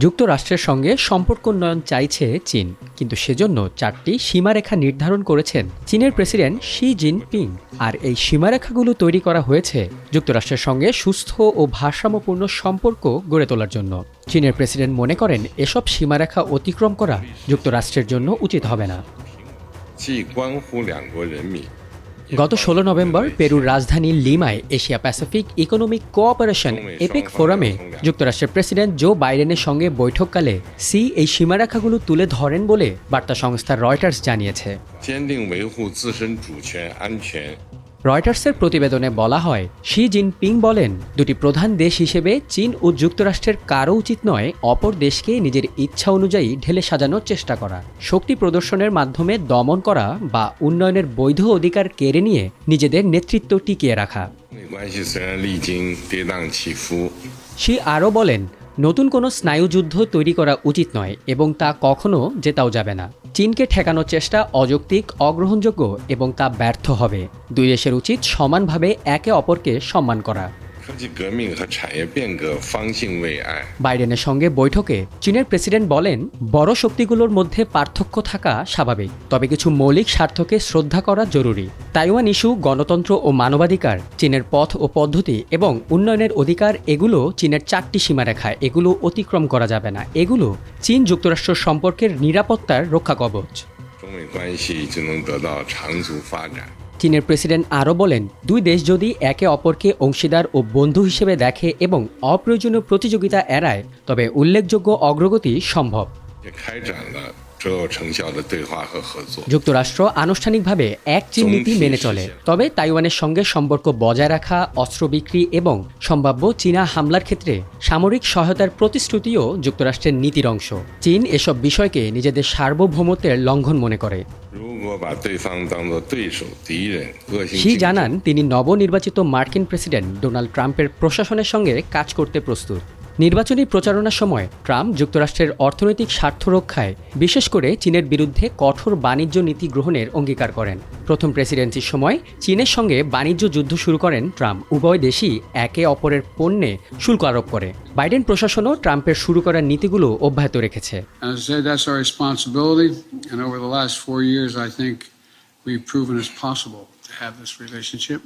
যুক্তরাষ্ট্রের সঙ্গে সম্পর্ক উন্নয়ন চাইছে চীন, কিন্তু সেজন্য 4টি সীমারেখা নির্ধারণ করেছেন চীনের প্রেসিডেন্ট শি জিনপিং। আর এই সীমারেখাগুলো তৈরি করা হয়েছে যুক্তরাষ্ট্রের সঙ্গে সুস্থ ও ভারসাম্যপূর্ণ সম্পর্ক গড়ে তোলার জন্য। চীনের প্রেসিডেন্ট মনে করেন এসব সীমারেখা অতিক্রম করা যুক্তরাষ্ট্রের জন্য উচিত হবে না। গত 16 নভেম্বর পেরুর রাজধানী লিমায় Asia Pacific economic cooperation APEC ফোরামে যুক্তরাষ্ট্রের প্রেসিডেন্ট জো বাইডেনের সঙ্গে বৈঠককালে সি এই সীমারেখাগুলো তুলে ধরেন বলে বার্তা সংস্থা রয়টার্স জানিয়েছে। রয়টার্সের প্রতিবেদনে বলা হয়, শি জিনপিং বলেন, দুটি প্রধান দেশ হিসেবে চীন ও যুক্তরাষ্ট্রের কারও উচিত নয় অপর দেশকে নিজের ইচ্ছা অনুযায়ী ঢেলে সাজানোর চেষ্টা করা, শক্তি প্রদর্শনের মাধ্যমে দমন করা বা উন্নয়নের বৈধ অধিকার কেড়ে নিয়ে নিজেদের নেতৃত্ব টিকিয়ে রাখা। শি আরও বলেন, নতুন কোনো স্নায়ুযুদ্ধ তৈরি করা উচিত নয় এবং তা কখনো জেতাও যাবে না। চীনকে ঠেকানোর চেষ্টা অযৌক্তিক, অগ্রহণযোগ্য এবং তা ব্যর্থ হবে। দুই দেশের উচিত সমানভাবে একে অপরকে সম্মান করা। বাইডেনের সঙ্গে বৈঠকে চীনের প্রেসিডেন্ট বলেন, বড় শক্তিগুলোর মধ্যে পার্থক্য থাকা স্বাভাবিক, তবে কিছু মৌলিক স্বার্থকে শ্রদ্ধা করা জরুরি। তাইওয়ান ইস্যু, গণতন্ত্র ও মানবাধিকার, চীনের পথ ও পদ্ধতি এবং উন্নয়নের অধিকার, এগুলো চীনের 4টি সীমারেখা, এগুলো অতিক্রম করা যাবে না। এগুলো চীন যুক্তরাষ্ট্র সম্পর্কের নিরাপত্তার রক্ষা কবচ। চীনের প্রেসিডেন্ট আরও বলেন, দুই দেশ যদি একে অপরকে অংশীদার ও বন্ধু হিসেবে দেখে এবং অপ্রয়োজনীয় প্রতিযোগিতা এড়ায়, তবে উল্লেখযোগ্য অগ্রগতি সম্ভব। যুক্তরাষ্ট্র আনুষ্ঠানিকভাবে এক চীন নীতি মেনে চলে, তবে তাইওয়ানের সঙ্গে সম্পর্ক বজায় রাখা, অস্ত্র বিক্রি এবং সম্ভাব্য চীনা হামলার ক্ষেত্রে সামরিক সহায়তার প্রতিশ্রুতিও যুক্তরাষ্ট্রের নীতির অংশ। চীন এসব বিষয়কে নিজেদের সার্বভৌমত্বের লঙ্ঘন মনে করে। শি জানান, তিনি নবনির্বাচিত মার্কিন প্রেসিডেন্ট ডোনাল্ড ট্রাম্পের প্রশাসনের সঙ্গে কাজ করতে প্রস্তুত। নির্বাচনী প্রচারণার সময় ট্রাম্প যুক্তরাষ্ট্রের অর্থনৈতিক স্বার্থ রক্ষায় বিশেষ করে চীনের বিরুদ্ধে কঠোর বাণিজ্য নীতি গ্রহণের অঙ্গীকার করেন। প্রথম প্রেসিডেন্সির সময় চীনের সঙ্গে বাণিজ্য যুদ্ধ শুরু করেন ট্রাম্প। উভয় দেশই একে অপরের পণ্যে শুল্ক আরোপ করে। বাইডেন প্রশাসনও ট্রাম্পের শুরু করা নীতিগুলো অব্যাহত রেখেছে। We've proven it's possible to have this relationship.